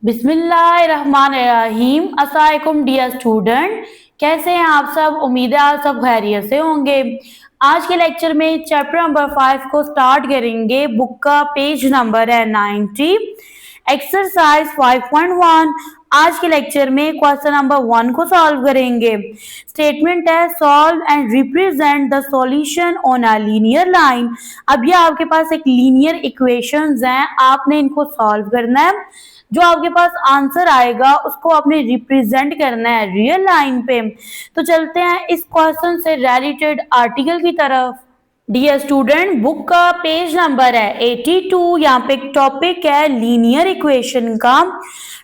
बिस्मिल्लाहिर्रहमानिर्रहीम। अस्सलामुअलैकुम dear student, कैसे हैं आप सब। उम्मीद है आप सब खैरियत से होंगे। आज के लेक्चर में चैप्टर नंबर 5 को स्टार्ट करेंगे। बुक का पेज नंबर है 90, एक्सरसाइज 5.1। आज के लेक्चर में क्वेश्चन नंबर 1 को सॉल्व करेंगे। स्टेटमेंट है solve and represent the solution on a linear line. अब ये आपके पास एक लीनियर इक्वेशंस हैं, आपने इनको सॉल्व करना है। जो आपके पास आंसर आएगा उसको आपने रिप्रेजेंट करना है रियल लाइन पे। तो चलते हैं इस क्वेश्चन से रिलेटेड आर्टिकल की तरफ। डियर स्टूडेंट, बुक का पेज नंबर है 82। यहाँ पे एक टॉपिक है लीनियर इक्वेशन का।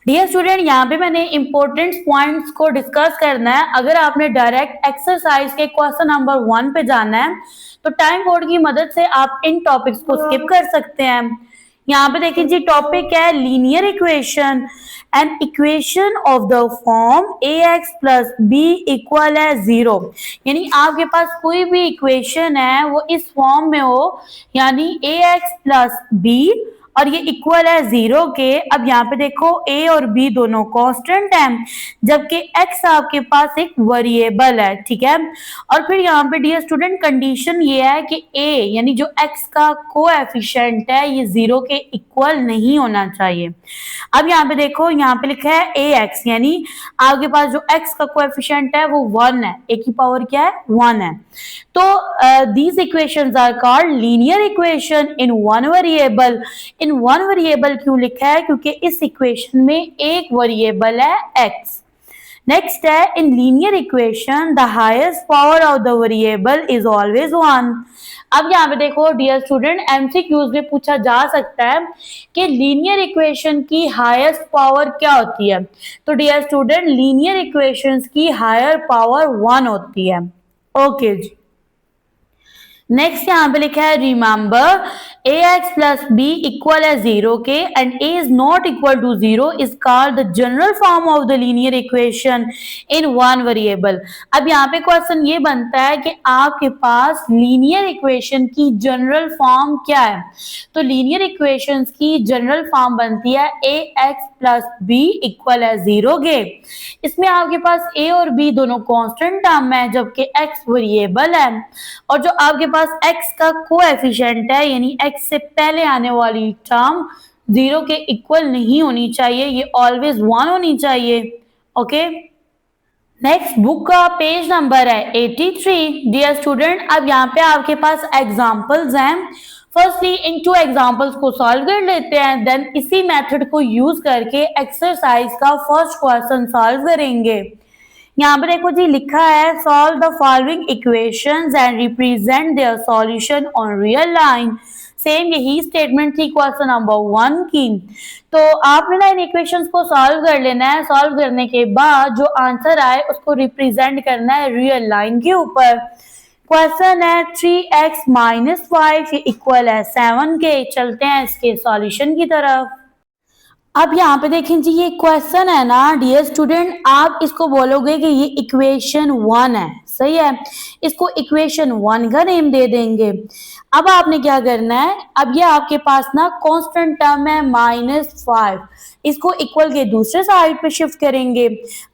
डियर स्टूडेंट, यहाँ पे मैंने इंपॉर्टेंट पॉइंट्स को डिस्कस करना है। अगर आपने डायरेक्ट एक्सरसाइज के क्वेश्चन नंबर 1 पे जाना है तो टाइम कोड की मदद से आप इन टॉपिक्स को स्किप कर सकते हैं। यहाँ पे देखिए जी, टॉपिक है linear equation. An equation of the form a x plus b equal है 0। यानी आपके पास कोई भी इक्वेशन है वो इस फॉर्म में हो, यानी ए एक्स प्लस बी और ये इक्वल है 0 के। अब यहाँ पे देखो a और b दोनों कांस्टेंट हैं, जबकि x आपके पास एक वेरिएबल है, ठीक है। और फिर यहाँ पे डियर स्टूडेंट कंडीशन ये है कि a यानी जो x का कोएफिशिएंट है ये 0 के इक्वल नहीं होना चाहिए। अब यहाँ पे देखो, यहाँ पे लिखा है ax, यानी आपके पास जो x का कोएफिशिएंट है वो 1 है, a की पावर क्या है 1 है। तो these equations are called linear equation in one variable। In one variable क्यों लिखा है? क्योंकि इस इक्वेशन में एक वेरिएबल है x। नेक्स्ट है, in linear equation the highest power of the variable is always 1। अब यहाँ पे देखो डियर स्टूडेंट, एमसीक्यूज में पूछा जा सकता है कि लीनियर इक्वेशन की हाईएस्ट पावर क्या होती है। तो डियर स्टूडेंट, लीनियर इक्वेशंस की हायर पावर 1 होती है। ओके जी। नेक्स्ट यहाँ पे लिखा है remember a x plus b equal है 0 के and a is not equal to 0 is called the general form of the linear equation in one variable. अब यहाँ पे क्वेश्चन ये बनता है कि आपके पास लीनियर इक्वेशन की जनरल फॉर्म क्या है। तो लीनियर इक्वेशंस की जनरल फॉर्म बनती है a x plus b equal है 0 के। इसमें आपके पास a और b दोनों कांस्टेंट टर्म है, जबकि x वेरिएबल है। और जो आपके पास x का कोएफिशिएंट है, यानी x से पहले आने वाली टर्म 0 के इक्वल नहीं होनी चाहिए, ये ऑलवेज 1 होनी चाहिए। ओके, नेक्स्ट बुक का पेज नंबर है 83। डियर स्टूडेंट, अब यहाँ पे आपके पास एग्जांपल्स हैं। फर्स्टली इन 2 एग्जांपल्स को सॉल्व कर लेते हैं, देन इसी मेथड को यूज करके एक्सरसाइज का फर्स्ट क्वेश्चन सॉल्व करेंगे। यहाँ पे देखो जी, लिखा है solve the following equations and represent their solution on real line. Same यही स्टेटमेंट थी क्वेश्चन नंबर 1 की। तो आपने ना इन इक्वेशंस को सॉल्व कर लेना है। सॉल्व करने के बाद जो आंसर आए उसको रिप्रेजेंट करना है रियल लाइन के ऊपर। क्वेश्चन है 3x माइनस 5 इक्वल है 7 के। चलते हैं इसके सॉल्यूशन की तरफ। अब यहाँ पे देखें जी, ये क्वेश्चन है ना डियर स्टूडेंट, आप इसको बोलोगे कि ये इक्वेशन 1 है, सही है। इसको इक्वेशन 1 का नेम दे देंगे। अब आपने क्या करना है, अब ये आपके पास ना कांस्टेंट टर्म है -5, इसको इक्वल के दूसरे साइड पे शिफ्ट करेंगे।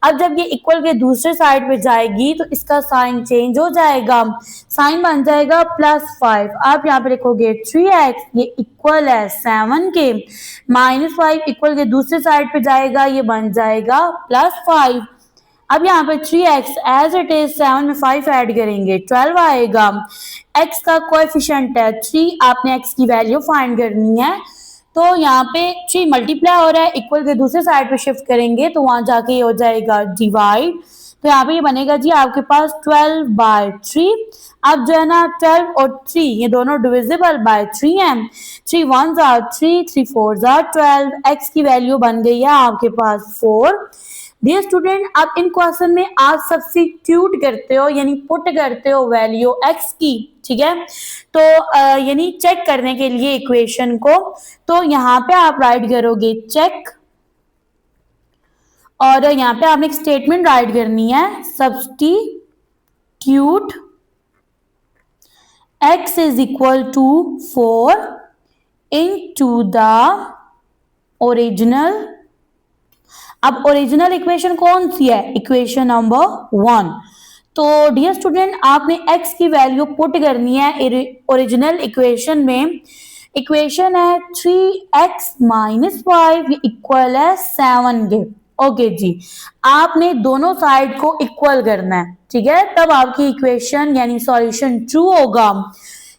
अब जब ये इक्वल के दूसरे साइड पे जाएगी तो इसका साइन चेंज हो जाएगा, साइन बन जाएगा +5। आप यहाँ पे लिखोगे 3x, ये इक्वल है 7 के। -5 इक्वल के दूसरे साइड पे जाएगा, ये बन जाएगा +5। अब यहाँ पे 3x एज इट इज 7 में 5 ऐड करेंगे 12 आएगा। x का कोएफिशिएंट है 3, आपने x की वैल्यू फाइंड करनी है। तो यहाँ पे 3 मल्टीप्लाई हो रहा है, इक्वल के दूसरे साइड पे शिफ्ट करेंगे तो वहां जाके ये हो जाएगा डिवाइड। तो यहाँ पे ये बनेगा जी आपके पास 12/3। अब जो है ना 12 और 3 ये दोनों डिविजिबल बाय 3 हैं। 3 1s are 3, 3 4s are 12। x की वैल्यू बन गई है आपके पास 4। डियर स्टूडेंट, अब इन क्वेश्चन में आप सब्स्टिट्यूट करते हो, यानी पुट करते हो वैल्यू x की, ठीक है। तो यानी चेक करने के लिए इक्वेशन को, तो यहाँ पे आप राइट करोगे चेक, और यहाँ पे आपने एक स्टेटमेंट राइट करनी है substitute x is equal to 4 into the original अब ओरिजिनल इक्वेशन कौन सी है? Equation number 1। तो डियर स्टूडेंट, आपने x की वैल्यू पुट करनी है ओरिजिनल इक्वेशन में। इक्वेशन है 3x माइनस 5 इक्वल है 7 के। ओके जी, आपने दोनों साइड को इक्वल करना है, ठीक है, तब आपकी इक्वेशन यानी सॉल्यूशन ट्रू होगा।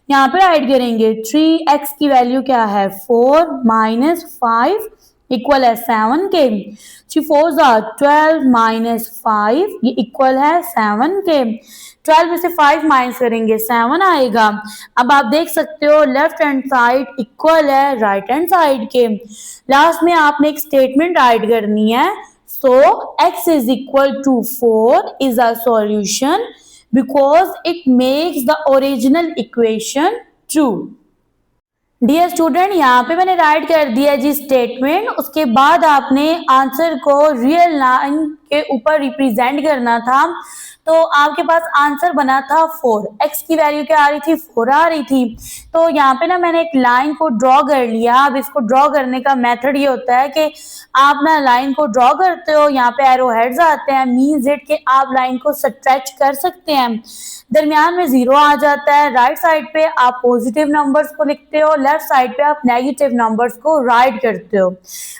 यहाँ पे राइट करेंगे 3x की वैल्यू क्या है 4 माइनस 5 इक्वल है 7 के। 3 4 12 माइनस 5 ये इक्वल है 7 के। 12 में से 5 माइनस करेंगे 7 आएगा। अब आप देख सकते हो लेफ्ट हैंड साइड इक्वल है राइट हैंड साइड के। लास्ट में आपने एक स्टेटमेंट राइट करनी है। सो x is equal to 4 is a solution because it makes the original equation true। Dear student, यहाँ पे मैंने राइट कर दिया जी स्टेटमेंट। उसके बाद आपने आंसर को रियल लाइन के ऊपर रिप्रेजेंट करना था। तो आपके पास आंसर बना था 4। x की वैल्यू क्या आ रही थी? 4 आ रही थी। तो यहाँ पे ना मैंने एक लाइन को ड्रॉ कर लिया। अब इसको ड्रॉ करने का मेथड ये होता है कि आप ना लाइन को ड्रॉ करते हो, यहाँ पे एरो हेड्स आते हैं, मीन्स इट कि आप लाइन को स्ट्रेच कर सकते हैं। दरमियान में 0 आ जाता है। राइट साइड पे आप पॉजिटिव नंबर्स को लिखते हो, लेफ्ट साइड पे आप नेगेटिव नंबर्स को राइट करते हो।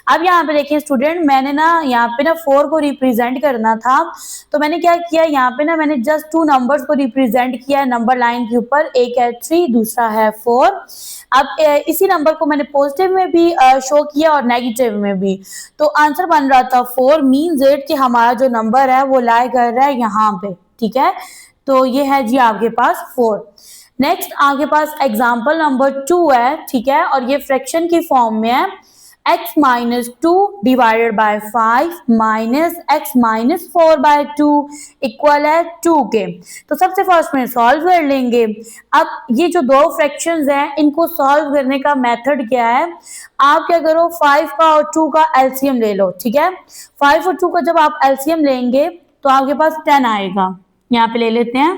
अब यहाँ पे देखिए स्टूडेंट, मैंने ना यहाँ पे ना 4 को रिप्रेजेंट करना था, तो मैंने क्या किया, यहाँ पे ना मैंने जस्ट 2 नंबर्स को रिप्रेजेंट किया नंबर लाइन के ऊपर। एक है 3, दूसरा है 4। अब इसी नंबर को मैंने पॉजिटिव में भी शो किया और नेगेटिव में भी। तो आंसर बन रहा था 4, मीन्स इट कि हमारा जो नंबर है वो लाई कर रहा है यहाँ पे, ठीक है। तो ये है जी आपके पास 4। नेक्स्ट आपके पास एग्जाम्पल नंबर 2 है, ठीक है, और ये फ्रैक्शन की फॉर्म में है। x minus 2 divided by 5 minus x minus 4 by 2 equal है 2 के। तो सबसे फर्स्ट में सॉल्व कर लेंगे। अब ये जो दो फ्रैक्शंस हैं इनको सॉल्व करने का मेथड क्या है? आप क्या करो, 5 का और 2 का एलसीएम ले लो, ठीक है। 5 और 2 का जब आप एलसीएम लेंगे तो आपके पास 10 आएगा। यहाँ पे ले लेते हैं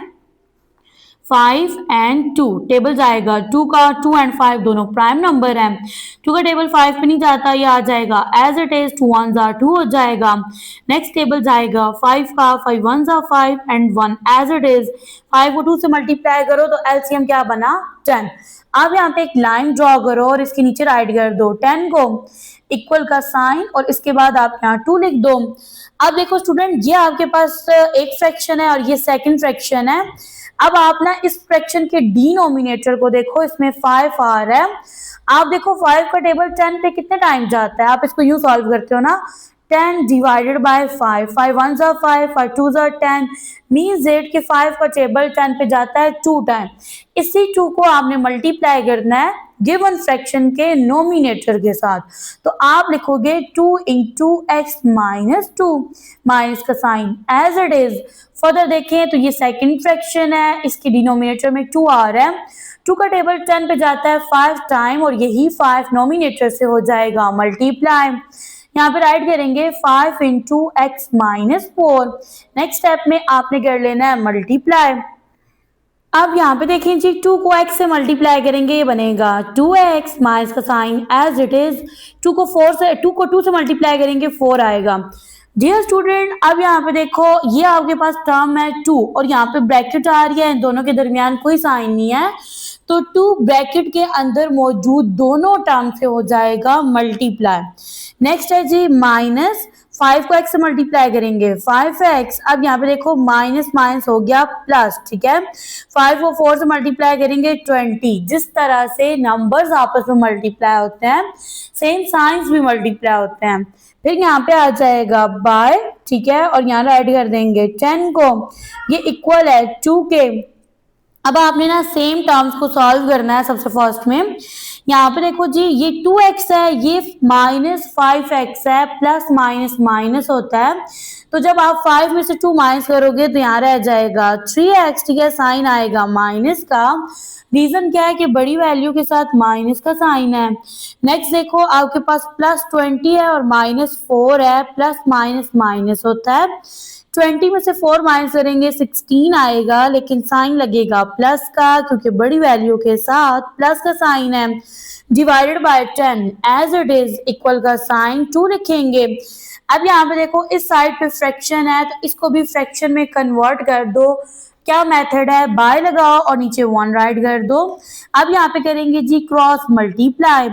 5 एंड 2, टेबल जाएगा 2 का, 2 एंड 5 दोनों प्राइम नंबर हैं। 2 का टेबल 5 पे नहीं जाता, ये आ जाएगा एज इट इज, 2 1 2 हो जाएगा। नेक्स्ट टेबल जाएगा 5 का, 5 1 5 एंड 1 एज इट इज। 5 को 2 से मल्टीप्लाई करो तो एलसीएम क्या बना? 10। अब यहाँ पे एक लाइन ड्रॉ करो और इसके नीचे राइट कर दो 10 को, इक्वल का साइन, और इसके बाद आप यहाँ 2 लिख दो। अब देखो स्टूडेंट, ये आपके पास एक फ्रैक्शन है और ये सेकंड फ्रैक्शन है। अब आप ना इस फ्रैक्शन के डिनोमिनेटर को देखो, इसमें 5 आ रहा है। आप देखो 5 का टेबल 10 पे कितने टाइम जाता है? आप इसको यूं सॉल्व करते हो ना, 10 डिवाइडेड बाय 5, 5 1 5, 5 2 10, मीन्स इट कि 5 का टेबल 10 पे जाता है 2 टाइम। इसी 2 को आपने मल्टीप्लाई करना है गिवन फ्रैक्शन के नोमिनेटर के साथ। तो आप लिखोगे 2 इंटू एक्स माइनस 2, माइनस का sign as it is. Further देखें तो ये सेकंड फ्रैक्शन है, इसके डिनोमिनेटर में 2 आ रहा है। 2 का टेबल 10 पे जाता है 5 टाइम और यही 5 नोमिनेटर से हो जाएगा मल्टीप्लाई। यहाँ पे राइट करेंगे 5 into x minus 4। Next step में आपने कर लेना है मल्टीप्लाई। अब यहाँ पे देखें जी, 2 को x से मल्टीप्लाई करेंगे, ये बनेगा 2x माइनस का साइन एज इट इज। 2 को 2 से मल्टीप्लाई करेंगे 4 आएगा। डियर स्टूडेंट, अब यहाँ पे देखो ये आपके पास टर्म है 2 और यहाँ पे ब्रैकेट आ रही है, इन दोनों के दरमियान कोई साइन नहीं है, तो 2 ब्रैकेट के अंदर मौजूद दोनों टर्म से हो जाएगा मल्टीप्लाई। नेक्स्ट है जी माइनस, 5 को x से मल्टीप्लाई करेंगे 5x। अब यहाँ पे देखो माइनस माइनस हो गया प्लस, ठीक है। 5 को 4 से मल्टीप्लाई करेंगे 20। जिस तरह से नंबर्स आपस में मल्टीप्लाई होते हैं, सेम साइंस भी मल्टीप्लाई होते हैं। फिर यहाँ पे आ जाएगा बाय, ठीक है, और यहाँ राइट कर देंगे 10 को, ये इक्वल है 2 के। अब आपने ना सेम टर्म्स को सॉल्व करना है। सबसे फर्स्ट में यहाँ पे देखो जी, ये 2x है, ये माइनस 5x है, प्लस माइनस माइनस होता है। तो जब आप 5 में से 2 माइनस करोगे तो यहाँ रह जाएगा 3x, ठीक है, साइन आएगा माइनस का। रीजन क्या है कि बड़ी वैल्यू के साथ माइनस का साइन है। नेक्स्ट देखो आपके पास प्लस 20 है और माइनस 4 है, प्लस माइनस माइनस होता है। 20 में से 4 माइनस करेंगे 16 आएगा, लेकिन साइन लगेगा प्लस का क्योंकि बड़ी वैल्यू के साथ प्लस का साइन है। Divided by 10 as it is, equal का साइन 2 लिखेंगे। अब यहाँ पे देखो इस साइड पे फ्रैक्शन है तो इसको भी फ्रैक्शन में कन्वर्ट कर दो। क्या मेथड है, बाय लगाओ और नीचे 1 राइट कर दो। अब यहाँ पे करेंगे जी क्रॉस मल्टीप्लाई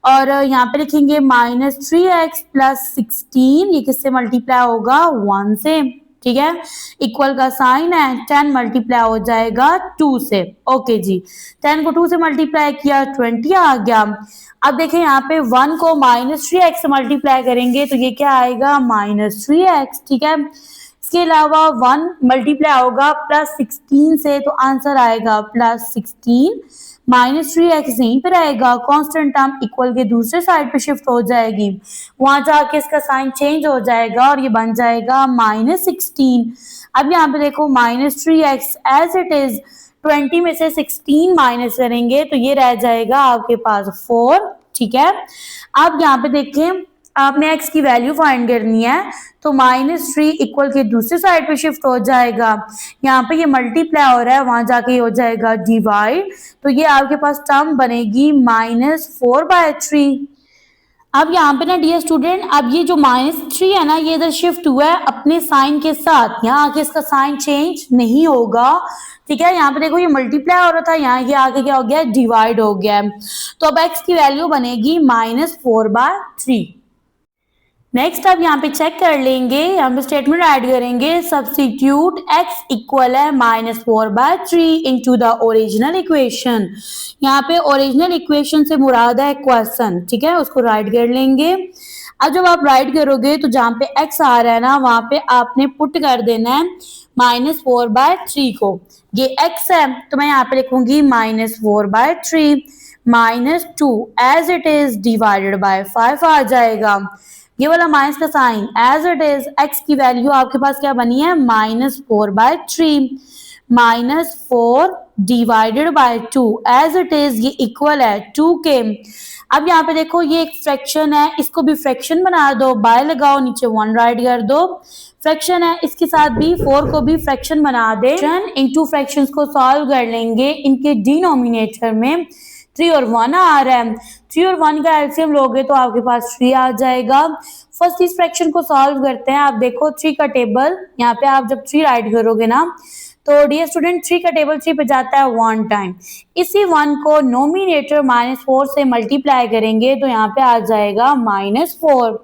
और यहाँ पे लिखेंगे -3x प्लस 16, ये किससे मल्टीप्लाई होगा 1 से, ठीक है। इक्वल का साइन है, 10 मल्टीप्लाई हो जाएगा 2 से। ओके जी, 10 को 2 से मल्टीप्लाई किया 20 आ गया। अब देखें यहाँ पे 1 को -3x से मल्टीप्लाई करेंगे तो ये क्या आएगा -3x, ठीक है। इसके अलावा 1 मल्टीप्लाई होगा +16 से तो आंसर आएगा +16, -3x यहीं पर रहेगा, कांस्टेंट टर्म इक्वल के दूसरे साइड पे शिफ्ट हो जाएगी, वहां जाके इसका साइन चेंज हो जाएगा और ये बन जाएगा -16। अब यहाँ पे देखो -3x एज इट इज 20 में से 16 माइनस करेंगे तो ये रह जाएगा आपके पास 4, ठीक है। अब यहाँ पे देखें आपने x की वैल्यू फाइंड करनी है तो -3 इक्वल के दूसरे साइड पे शिफ्ट हो जाएगा, यहाँ पे ये मल्टीप्लाई हो रहा है वहां जाके हो जाएगा डिवाइड, तो ये आपके पास टर्म बनेगी -4/3। अब यहाँ पे ना डियर स्टूडेंट, अब ये जो -3 है ना ये इधर शिफ्ट हुआ है अपने साइन के साथ, यहाँ आके इसका साइन चेंज नहीं होगा, ठीक है। यहाँ पे देखो ये मल्टीप्लाई हो रहा था, यहाँ ये आगे क्या हो गया डिवाइड हो गया, तो अब x की वैल्यू बनेगी -4/3। नेक्स्ट अब यहाँ पे चेक कर लेंगे, यहाँ पे स्टेटमेंट ऐड करेंगे, सब्स्टिट्यूट x इक्वल है -4/3 इनटू द ओरिजिनल इक्वेशन। यहाँ पे ओरिजिनल इक्वेशन से मुराद है क्वेश्चन, ठीक है, उसको राइट कर लेंगे। अब जब आप राइट करोगे तो जहाँ पे x आ रहा है ना वहां पे आपने पुट कर देना है -4/3 को, ये x है तो मैं यहाँ पे लिखूंगी -4/3 -2 as it is divided by 5 आ जाएगा, ये वाला माइनस का sign as it is, x की वैल्यू आपके पास क्या बनी है -4/3 -4 divided by 2 as it is, ये इक्वल है 2 के। अब यहाँ पे देखो ये एक फ्रैक्शन है, इसको भी फ्रैक्शन बना दो, बाय लगाओ नीचे 1 राइट कर दो, फ्रैक्शन है इसके साथ भी 4 को भी फ्रैक्शन बना दे, इनटू फ्रैक्शंस को सॉल्व कर लेंगे, इनके डिनोमिनेटर में 3 और 1 आ रहा है, 3 और 1 का एलसीएम लोगे तो आपके पास 3 आ जाएगा। फर्स्ट इस फ्रैक्शन को सॉल्व करते हैं, आप देखो 3 का टेबल, यहाँ पे आप जब 3 राइट करोगे ना तो डियर स्टूडेंट 3 का टेबल 3 पे जाता है 1 टाइम, इसी 1 को नोमिनेटर -4 से मल्टीप्लाई करेंगे तो यहाँ पे आ जाएगा -4,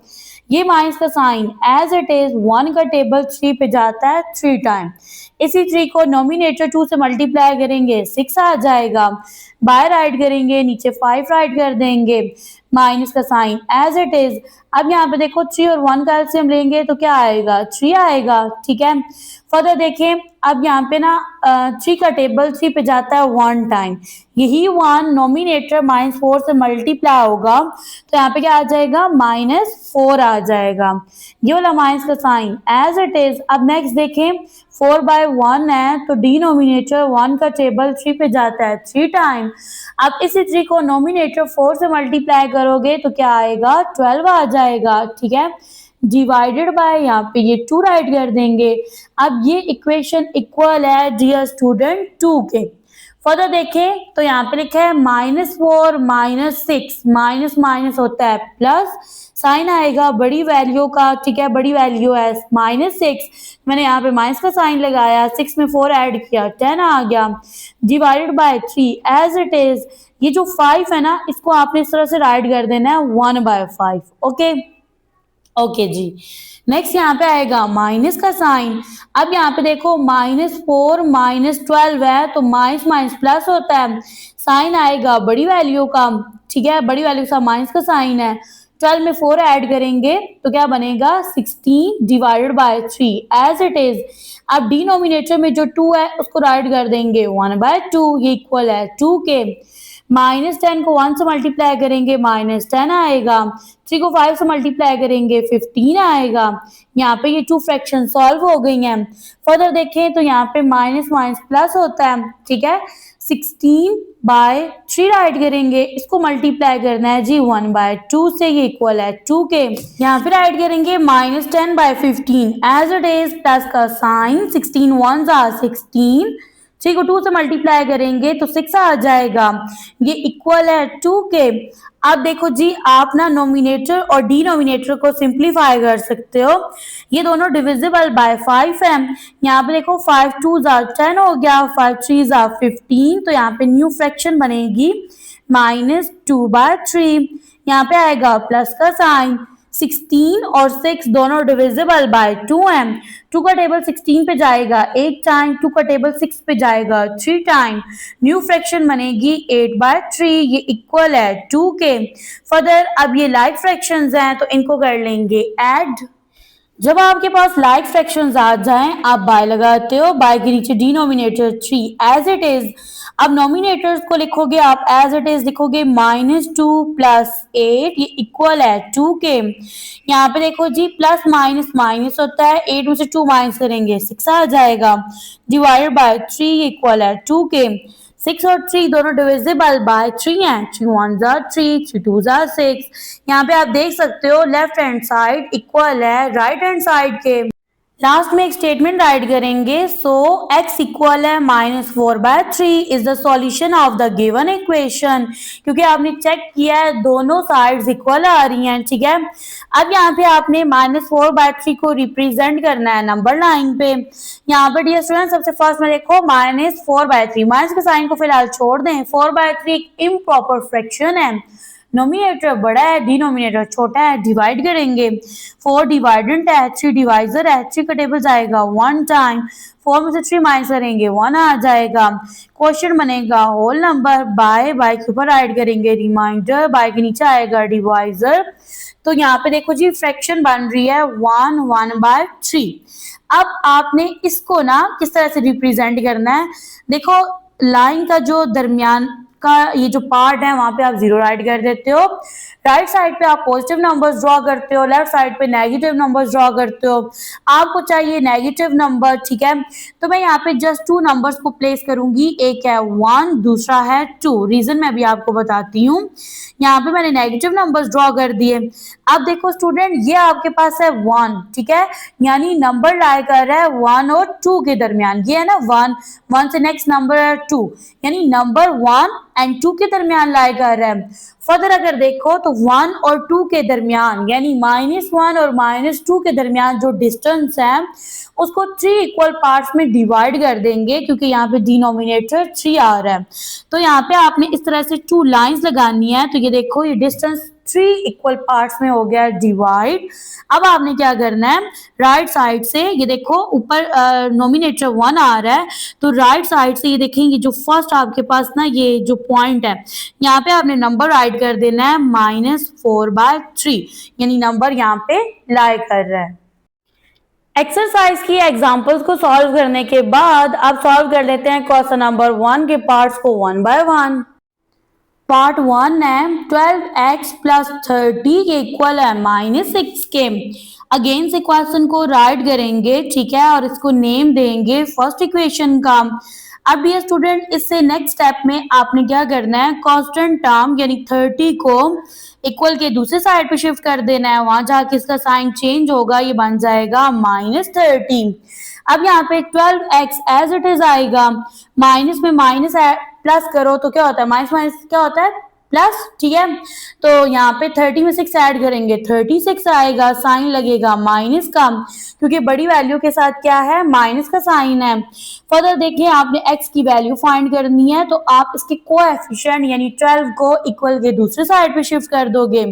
ये माइनस का साइन एज इट इज 1 का टेबल 3 पे जाता है 3 टाइम, इसी 3 को नोमिनेटर 2 से मल्टीप्लाई करेंगे 6 आ जाएगा, बाय राइट करेंगे नीचे 5 राइट कर देंगे, माइनस का साइन एज इट इज। अब यहाँ पे देखो 3 और 1 का एलसीएम लेंगे तो क्या आएगा 3 आएगा, ठीक है। फर्दर देखें अब यहाँ पे ना 3 का टेबल 3 पे जाता है 1 टाइम, यही 1 नोमिनेटर -4 से मल्टीप्लाई होगा तो यहाँ पे क्या आ जाएगा -4 आ जाएगा, ये वाला माइनस का साइन एज इट इज। अब नेक्स्ट देखें 4/1 है तो डिनोमिनेटर 1 का टेबल 3 पे जाता है 3 टाइम, अब इसी 3 को नोमिनेटर 4 से मल्टीप्लाई करोगे तो क्या आएगा 12 आ जाएगा, ठीक है, डिवाइडेड बाय यहाँ पे ये 2 राइट कर देंगे। अब ये इक्वेशन इक्वल है डियर स्टूडेंट 2 के। फर्दर देखें तो यहाँ पे लिखा है -4 -6, माइनस माइनस होता है प्लस, साइन आएगा बड़ी वैल्यू का, ठीक है, बड़ी वैल्यू है -6, मैंने यहाँ पे माइनस का साइन लगाया, 6 में 4 ऐड किया 10 आ गया, divided by 3 as it is, ये जो 5 है ना इसको आपने इस तरह से राइट कर देना है 1/5, ओके ओके जी। नेक्स्ट यहाँ पे आएगा माइनस का साइन, अब यहाँ पे देखो -4 -12 है तो माइनस माइनस प्लस होता है, साइन आएगा बड़ी वैल्यू का, ठीक है, बड़ी वैल्यू का माइनस का साइन है, 12 में 4 ऐड करेंगे तो क्या बनेगा 16 divided by 3 as it is. अब डिनोमिनेटर में जो 2 है उसको राइट कर देंगे 1/2, ये इक्वल है 2 के। -10 को 1 से मल्टीप्लाई करेंगे -10 आएगा, 3 को 5 से मल्टीप्लाई करेंगे 15 आएगा, यहाँ पे ये 2 फ्रैक्शन सॉल्व हो गई हैं। फर्दर देखें तो यहाँ पे माइनस माइनस प्लस होता है, ठीक है, 16/3 राइट करेंगे, इसको मल्टीप्लाई करना है जी 1/2 से, ये इक्वल है 2 के। यहाँ पे राइट करेंगे -10/15 एज इट इज, प्लस का साइन, 16 1s are 16, 3 को 2 से मल्टीप्लाई करेंगे तो 6 आ जाएगा, ये इक्वल है 2 के। अब देखो जी, आप ना नोमिनेटर और डिनोमिनेटर को सिंप्लीफाई कर सकते हो। ये दोनों डिविजिबल बाय 5 है। यहाँ पे देखो 5 2 10 हो गया, 5 3 15, तो यहाँ पे न्यू फ्रैक्शन बनेगी -2/3। यहाँ पे आएगा प्लस का साइन। 16 और 6 दोनों डिविजिबल बाय 2 है। 2 का टेबल 16 पे जाएगा 8 टाइम, 2 का टेबल 6 पे जाएगा 3 टाइम। न्यू फ्रैक्शन बनेगी 8/3, ये इक्वल है 2 के। फर्दर अब ये लाइक फ्रैक्शंस हैं तो इनको कर लेंगे ऐड। जब आपके पास लाइक फ्रैक्शंस आ जाएं, आप बाय लगाते हो, बाय के नीचे डिनोमिनेटर 3 एज इट इज। अब नोमिनेटर्स को लिखोगे आप एज इट इज लिखोगे -2 + 8, ये इक्वल है 2 के। यहाँ पे देखो जी, प्लस माइनस माइनस होता है, 8 में से 2 माइनस करेंगे 6 आ जाएगा, डिवाइडेड बाय 3 इक्वल है 2 के। 6 और 3 दोनों डिविजिबल बाय 3 हैं। 3 1 3, 3 2 6। यहाँ पे आप देख सकते हो लेफ्ट हैंड साइड इक्वल है राइट हैंड साइड के। लास्ट में एक स्टेटमेंट राइट करेंगे, सो x इक्वल है -4/3 is the solution of the given equation. क्योंकि आपने चेक किया है दोनों साइड्स इक्वल आ रही हैं, ठीक है। अब यहाँ पे आपने -4/3 को रिप्रेजेंट करना है नंबर लाइन पे। यहाँ पे डियर स्टूडेंट सबसे फर्स्ट में देखो -4/3, माइनस के साइन को फिलहाल छोड़ दें। 4/3 एक इम्प्रॉपर फ्रैक्शन है, नोमिनेटर बड़ा है डिनोमिनेटर छोटा है, डिवाइड करेंगे। 4 डिवाइडेंट है, 3 डिवाइजर है, 3 का टेबल जाएगा 1 टाइम, 4 में से 3 माइनस करेंगे 1 आ जाएगा। क्वेश्चन बनेगा होल नंबर बाय के ऊपर ऐड करेंगे रिमाइंडर, बाय के नीचे आएगा डिवाइजर। तो यहाँ पे देखो जी फ्रैक्शन बन रही है 1/3। अब आपने इसको ना किस तरह से रिप्रेजेंट करना है, देखो लाइन का जो दरमियान का ये जो पार्ट है वहां पे आप 0 राइट कर देते हो। राइट साइड पे आप पॉजिटिव नंबर्स ड्रॉ करते हो, लेफ्ट साइड पे नेगेटिव नंबर्स ड्रॉ करते हो। आपको चाहिए नेगेटिव नंबर, ठीक है। तो मैं यहाँ पे जस्ट 2 नंबर्स को प्लेस करूंगी, एक है 1, दूसरा है 2। रीजन मैं भी आपको बताती हूँ। यहाँ पे मैंने नेगेटिव नंबर्स ड्रॉ कर दिए। अब देखो स्टूडेंट, ये आपके पास है 1, ठीक है, यानी नंबर लाई कर रहा है 1 और 2 के दरमियान। ये है ना 1 से नेक्स्ट नंबर है 2, यानी नंबर 1 एंड 2 के दरमियान लाई कर रहा है। फर्दर अगर देखो तो 1 और 2 के दरमियान यानी -1 और -2 के दरमियान जो डिस्टेंस है उसको 3 इक्वल पार्ट्स में डिवाइड कर देंगे, क्योंकि यहाँ पे डिनोमिनेटर 3 आ रहा है। तो यहाँ पे आपने इस तरह से 2 लाइंस लगानी है। तो ये देखो ये डिस्टेंस 3 इक्वल पार्ट्स में हो गया डिवाइड। अब आपने क्या करना है, राइट साइड से ये देखो ऊपर नोमिनेटर 1 आ रहा है, तो राइट साइड से ये देखेंगे जो फर्स्ट आपके पास ना ये जो पॉइंट है यहाँ पे आपने नंबर राइट कर देना है -4/3, यानी नंबर यहाँ पे लाई कर रहा है। एक्सरसाइज की एग्जांपल्स को सॉल्व करने के बाद अब सॉल्व कर लेते हैं क्वेश्चन नंबर 1 के पार्ट्स को 1 बाय 1। पार्ट 1 है 12x + 30 के इक्वल है -6 के। अगेन से क्वेश्चन को राइट करेंगे, ठीक है, और इसको नेम देंगे फर्स्ट इक्वेशन का। अब ये स्टूडेंट इससे नेक्स्ट स्टेप में आपने क्या करना है, कांस्टेंट टर्म यानी 30 को इक्वल के दूसरे साइड पे शिफ्ट कर देना है। वहां जाके इसका साइन चेंज होगा, ये बन जाएगा -13। अब यहाँ पे 12x एज इट इज आएगा, माइनस में माइनस प्लस करो तो क्या होता है, माइनस माइनस क्या होता है प्लस, ठीक है। तो यहाँ पे 30 में 6 ऐड करेंगे 36 आएगा, साइन लगेगा माइनस का, क्योंकि बड़ी वैल्यू के साथ क्या है माइनस का साइन है। फर्दर देखिए आपने x की वैल्यू फाइंड करनी है, तो आप इसके कोएफिशिएंट यानी 12 को इक्वल के दूसरे साइड पे शिफ्ट कर दोगे,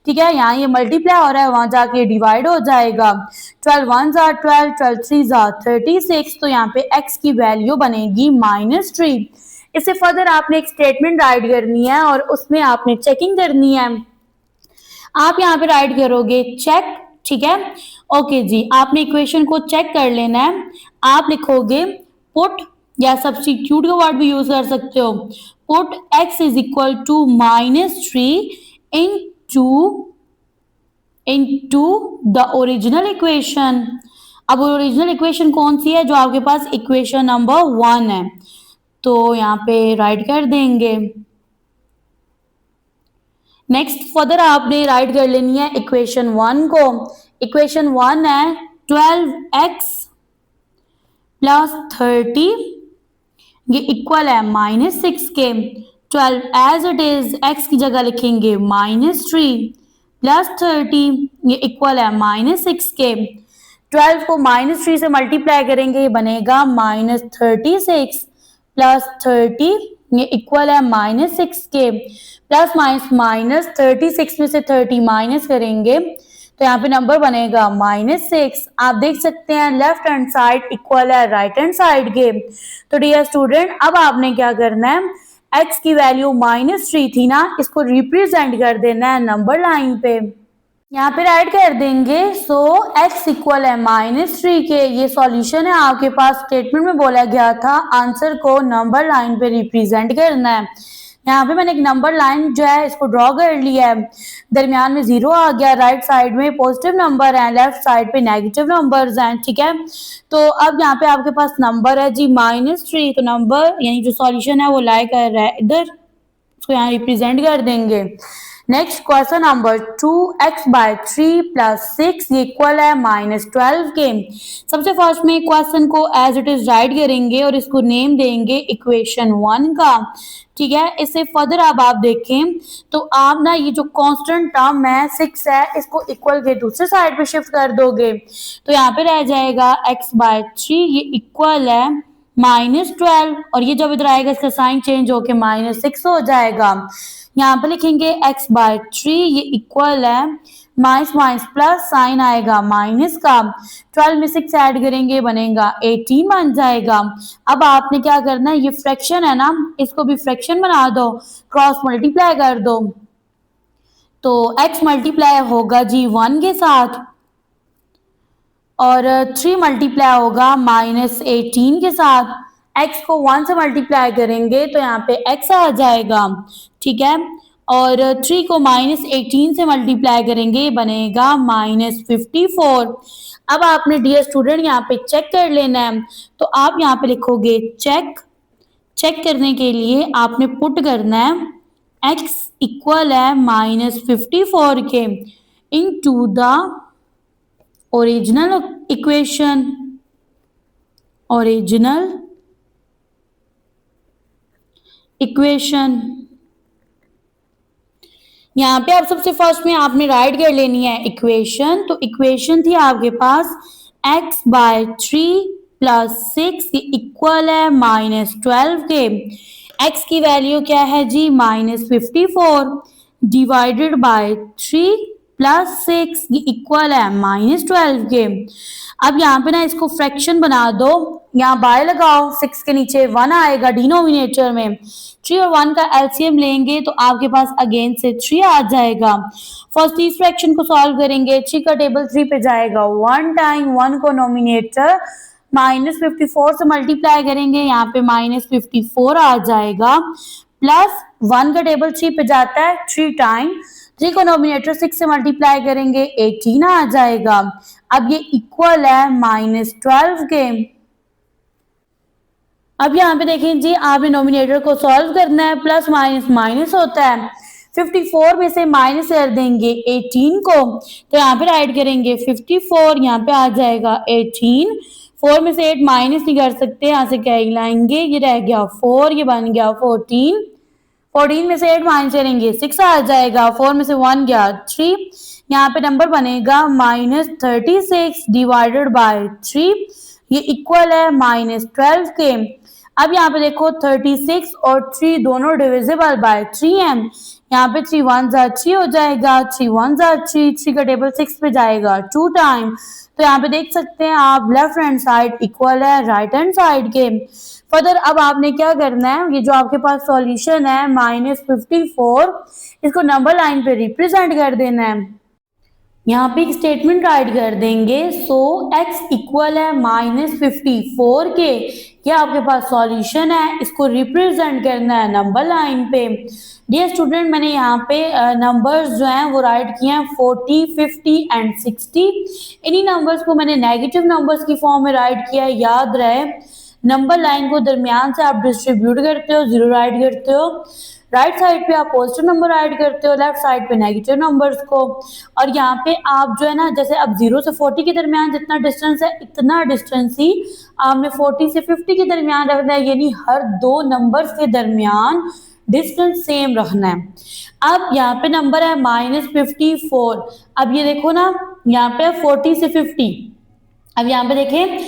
ठीक है। यहाँ ये मल्टीप्लाई हो रहा है, वहां जाके डिवाइड हो जाएगा। 12 1 12, 12 3 36, तो यहाँ पे x की वैल्यू बनेगी -3। इससे फर्दर आपने एक स्टेटमेंट राइट करनी है और उसमें आपने चेकिंग करनी है। आप यहाँ पे राइट करोगे चेक, ठीक है। ओके जी, आपने इक्वेशन को चेक कर लेना है। आप लिखोगे पुट या सब्स्टिट्यूट का वर्ड भी यूज कर सकते हो। Put x is equal to -3 into the original equation. अब ओरिजिनल इक्वेशन कौन सी है, जो आपके पास इक्वेशन नंबर 1 है, तो यहाँ पे राइट कर देंगे। नेक्स्ट फर्दर आपने राइट कर लेनी है इक्वेशन 1 को। इक्वेशन 1 है 12x + 30 ये इक्वल है -6 के। 12 एज इट इज x की जगह लिखेंगे -3 प्लस 30, ये इक्वल है -6 के। 12 को -3 से मल्टीप्लाई करेंगे, ये बनेगा -36 प्लस 30, ये इक्वल है -6 के। प्लस माइनस 36 में से 30 माइनस करेंगे तो यहाँ पे नंबर बनेगा -6। आप देख सकते हैं लेफ्ट हैंड साइड इक्वल है राइट हैंड साइड के। तो डियर स्टूडेंट, अब आपने क्या करना है, x की वैल्यू -3 थी ना, इसको रिप्रेजेंट कर देना है नंबर लाइन पे। यहाँ पे राइट कर देंगे। सो x इक्वल है -3 के। ये सॉल्यूशन है आपके पास। स्टेटमेंट में बोला गया था आंसर को नंबर लाइन पे रिप्रेजेंट करना है। यहाँ पे मैंने एक नंबर लाइन जो है इसको ड्रॉ कर लिया है। दरमियान में 0 आ गया, राइट साइड में पॉजिटिव नंबर है, लेफ्ट साइड पे नेगेटिव नंबर्स हैं, ठीक है। तो अब यहाँ पे आपके पास नंबर है जी -3, तो नंबर यानी जो सॉल्यूशन है वो लाई कर रहा है इधर, इसको यहाँ रिप्रेजेंट कर देंगे। Next question number 2, x/3 + 6 equal है -12 के। सबसे फर्स्ट में क्वेश्चन को एज इट इज राइट करेंगे और इसको नेम देंगे इक्वेशन 1 का, ठीक है। इससे फर्दर अब आप देखें तो आप ना ये जो कांस्टेंट टर्म है 6 है, इसको इक्वल के दूसरे साइड पे शिफ्ट कर दोगे तो यहाँ पे रह जाएगा x/3, ये इक्वल है -12, और ये जब इधर आएगा इसका साइन चेंज होके -6 हो जाएगा। यहाँ पे लिखेंगे x/3, ये इक्वल है माइनस प्लस साइन आएगा माइनस का, 12 में 6 ऐड करेंगे बनेगा 18 बन जाएगा। अब आपने क्या करना है, ये फ्रैक्शन है ना, इसको भी फ्रैक्शन बना दो, क्रॉस मल्टीप्लाई कर दो। तो x मल्टीप्लाई होगा जी 1 के साथ और 3 मल्टीप्लाई होगा -18 के साथ। x को 1 से मल्टीप्लाई करेंगे तो यहाँ पे x आ जाएगा, ठीक है। और 3 को -18 से मल्टीप्लाई करेंगे बनेगा -54। अब आपने डियर स्टूडेंट यहाँ पे चेक कर लेना है, तो आप यहाँ पे लिखोगे चेक करने के लिए आपने पुट करना है x इक्वल है -54 के इनटू द ओरिजिनल इक्वेशन, यहाँ पे आप सबसे फर्स्ट में आपने राइट कर लेनी है इक्वेशन। तो इक्वेशन थी आपके पास x/3 + 6 इक्वल है -12 के। x की वैल्यू क्या है जी -54 डिवाइडेड बाय 3 + 6 ये इक्वल है -12 के। अब यहाँ पे ना इसको फ्रैक्शन बना दो, यहाँ बाय लगाओ, 6 के नीचे 1 आएगा डिनोमिनेटर में, 3 और 1 का एलसीएम लेंगे तो आपके पास अगेन से 3 आ जाएगा। फर्स्ट इस फ्रैक्शन को सॉल्व करेंगे, 3 का टेबल 3 पे जाएगा 1 टाइम, 1 को नोमिनेटर -54 से मल्टीप्लाई करेंगे, यहाँ पे -54 आ जाएगा, प्लस 1 का टेबल 3 पे जाता है 3 टाइम, 3 को नोमिनेटर 6 से मल्टीप्लाई करेंगे 18 आ जाएगा। अब ये इक्वल है -12 के। अब यहाँ पे देखें जी, आपने नोमिनेटर को सॉल्व करना है, प्लस माइनस माइनस होता है, 54 में से माइनस कर देंगे 18 को, तो यहाँ पे राइट करेंगे 54, यहाँ पे आ जाएगा 18, 4 में से 8 माइनस नहीं कर सकते, यहाँ से क्या लाएंगे, ये रह गया 4, ये बन गया 14, 14 में से 8 माइनस करेंगे 6 आ जाएगा, 4 में से 1 गया 3, यहाँ पे नंबर बनेगा -36 डिवाइडेड बाय 3, ये इक्वल है -12 के। अब यहाँ पे देखो 36 और 3 दोनों डिविजिबल बाय 3 है, यहाँ पे 3 1 जा 3 हो जाएगा, 3 1 जा 3, 3 का टेबल 6 पे जाएगा 2 टाइम, तो यहाँ पे देख सकते हैं आप लेफ्ट हैंड साइड इक्वल है राइट हैंड साइड के। फर्दर अब आपने क्या करना है, ये जो आपके पास सॉल्यूशन है -54, इसको नंबर लाइन पे रिप्रेजेंट कर देना है। यहाँ पे एक स्टेटमेंट राइट कर देंगे, सो x इक्वल है -54 के, ये आपके पास सॉल्यूशन है, इसको रिप्रेजेंट करना है नंबर लाइन पे। डियर स्टूडेंट, मैंने यहाँ पे नंबर्स जो हैं वो राइट किए हैं 40, 50 एंड 60। इन्हीं नंबर्स को मैंने नेगेटिव नंबर्स की फॉर्म में राइट किया है। याद रहे, नंबर लाइन को दरमियान से आप डिस्ट्रीब्यूट करते हो, 0 राइट करते हो, राइट साइड पे आप पॉजिटिव नंबर ऐड करते हो, लेफ्ट साइड पे नेगेटिव नंबर्स को। और यहाँ पे आप जो है ना, जैसे अब 0 से 40 के दरमियान जितना डिस्टेंस है, इतना डिस्टेंस ही आपने 40 से 50 के दरमियान रखना है, यानी हर दो नंबर्स के दरमियान डिस्टेंस सेम रखना है। अब यहाँ पे नंबर है -54। अब ये देखो ना, यहाँ पे 40 से 50। अब यहाँ पे देखें,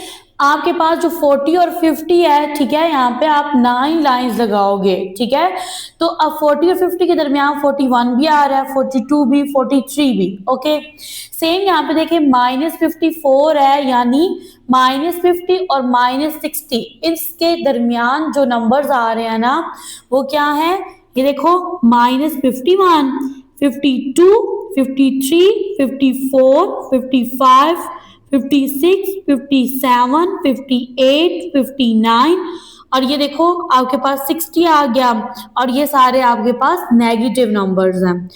आपके पास जो 40 और 50 है, ठीक है, यहाँ पे आप 9 लाइंस लगाओगे, ठीक है। तो अब 40 और 50 के दरमियान 41 भी आ रहा है, 42 भी, 43 भी, ओके। सेम यहाँ पे देखें -54 है, यानी -50 और -60, इसके दरमियान जो नंबर्स आ रहे हैं ना, वो क्या है, ये देखो -51, 52, 53, 54, 55, 56, 57, 58, 59 और ये देखो आपके पास 60 आ गया, और ये सारे आपके पास नेगेटिव नंबर्स हैं।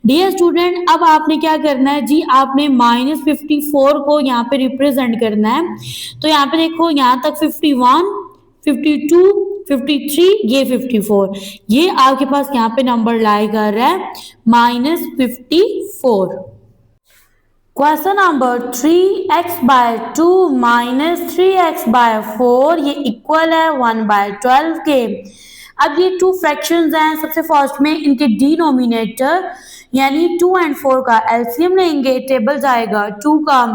डियर स्टूडेंट, अब आपने क्या करना है जी, आपने -54 को यहाँ पे रिप्रेजेंट करना है। तो यहाँ पे देखो, यहाँ तक 51, 52, 53, ये 54, ये आपके पास यहाँ पे नंबर लाई कर रहा है -54। क्वेश्चन नंबर 3x/2 -3x/4 ये इक्वल है 1/12 के। अब ये टू फ्रैक्शंस हैं। सबसे फर्स्ट में इनके डिनोमिनेटर यानी 2 और 4 का एलसीएम लेंगे, टेबल जाएगा 2 का,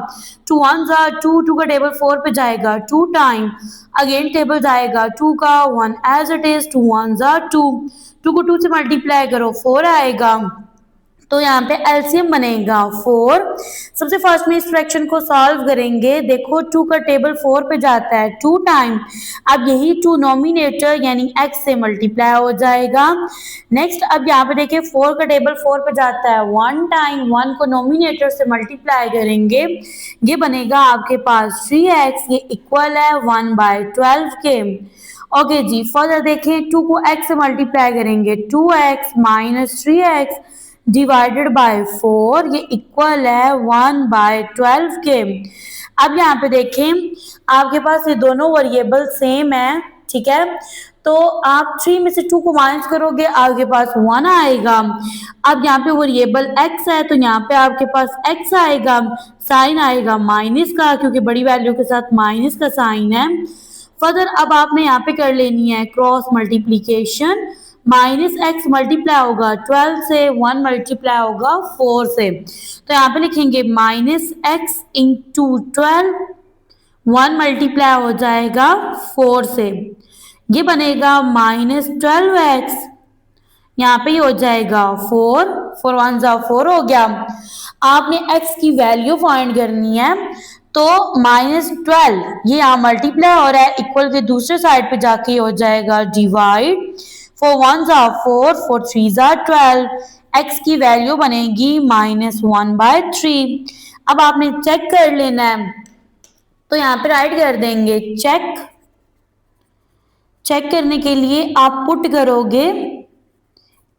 2 1 2, 2 का टेबल 4 पे जाएगा 2 टाइम, अगेन टेबल जाएगा 2 का, 1 एज इट इज, 2 1 2, 2 को 2 से मल्टीप्लाई करो 4 आएगा, तो यहाँ पे एलसीएम बनेगा 4। सबसे फर्स्ट में इस फ्रैक्शन को सॉल्व करेंगे। देखो 2 का टेबल 4 पे जाता है 2 टाइम, अब यही 2 नॉमिनेटर यानी x से मल्टीप्लाई हो जाएगा। नेक्स्ट अब यहाँ पे देखिए 4 का टेबल 4 पे जाता है 1 टाइम, 1 को नॉमिनेटर से मल्टीप्लाई करेंगे, ये बनेगा आपके पास 3x, ये इक्वल है 1/12 के। ओके जी, फर्दर देखें 2 को x से मल्टीप्लाई करेंगे 2x minus 3x divided by 4, ये इक्वल है 1/12 के। अब यहाँ पे देखें आपके पास ये दोनों वेरिएबल सेम है, ठीक है, तो आप 3 में से 2 को माइनस करोगे, आपके पास 1 आएगा। अब यहाँ पे वेरिएबल x है, तो यहाँ पे आपके पास x आएगा, साइन आएगा माइनस का, क्योंकि बड़ी वैल्यू के साथ माइनस का साइन है। फर्दर अब आपने यहाँ पे कर लेनी है क्रॉस मल्टीप्लीकेशन, -x मल्टीप्लाई होगा 12 से, 1 मल्टीप्लाई होगा 4 से, तो यहाँ पे लिखेंगे -x इंटू 12, 1 मल्टीप्लाई हो जाएगा 4 से, ये बनेगा -12x, यहाँ पे हो जाएगा 4, 4 1 4 हो गया। आपने x की वैल्यू फाइंड करनी है, तो -12 ये यहाँ मल्टीप्लाई हो रहा है, इक्वल के दूसरे साइड पे जाके हो जाएगा डिवाइड, 4 1 4, 4 3 12, x की वैल्यू बनेगी -1/3। अब आपने चेक कर लेना है, तो यहाँ पे राइट कर देंगे चेक। चेक करने के लिए आप पुट करोगे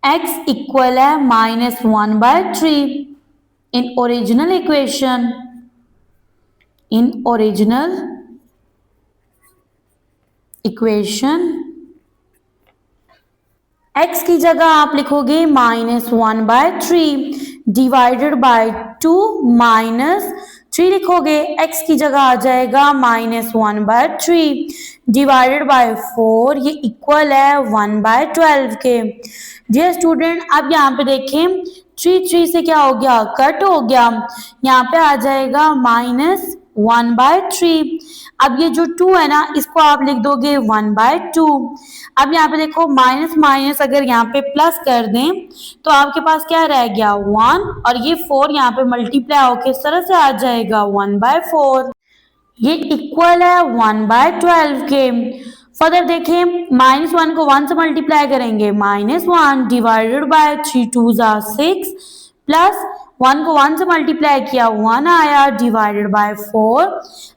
x इक्वल है -1/3 in original equation, in original equation x की जगह आप लिखोगे -1/3 डिवाइडेड बाय 2 -3 लिखोगे, x की जगह आ जाएगा -1/3 डिवाइडेड बाय 4, ये इक्वल है 1/12 के। डियर स्टूडेंट, अब यहाँ पे देखें 3 से क्या हो गया, कट हो गया, यहाँ पे आ जाएगा -1/3। अब ये जो 2 है ना, इसको आप लिख दोगे 1/2। अब यहाँ पे देखो माइनस माइनस अगर यहाँ पे प्लस कर दें, तो आपके पास क्या रह गया 1, और ये 4 यहाँ पे मल्टीप्लाई होके इस तरह से आ जाएगा 1/4, ये इक्वल है 1/12 के। फर्दर देखें -1 को 1 से मल्टीप्लाई करेंगे -1 डिवाइडेड बाय 3 2 6 प्लस 1 को 1 से मल्टीप्लाई किया 1 आया डिवाइडेड बाय 4।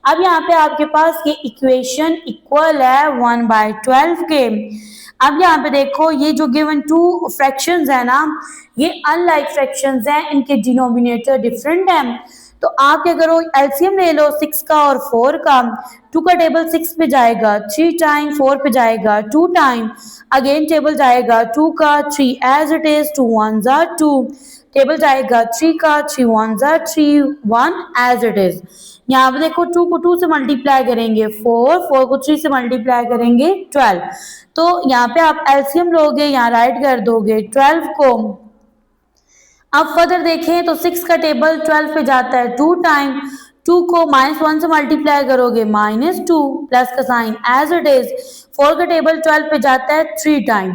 अब यहाँ पे आपके पास ये इक्वेशन इक्वल है 1/12 के। अब यहाँ पे देखो ये जो गिवन 2 फ्रैक्शंस है ना, ये अनलाइक फ्रैक्शंस हैं, इनके डिनोमिनेटर डिफरेंट हैं, तो आप क्या करो, एलसीएम ले लो 6 का और 4 का। 2 का टेबल 6 पे जाएगा, 3 टाइम 4 पे जाएगा 2 टाइम, अगेन टेबल जाएगा 2 का 3 as it is, 2 1 are 2, table जाएगा 3 का, 3 1 are 3, 1 एज इट इज। यहाँ पे देखो 2 को 2 से मल्टीप्लाई करेंगे 4, 4 को 3 से मल्टीप्लाई करेंगे 12। तो यहाँ पे आप एलसीएम लोगे, यहाँ राइट कर दोगे 12 को। अब फर्दर देखें तो 6 का टेबल 12 पे जाता है 2 टाइम, 2 को -1 से मल्टीप्लाई करोगे -2, प्लस का साइन एज इट इज। 4 का टेबल 12 पे जाता है 3 टाइम।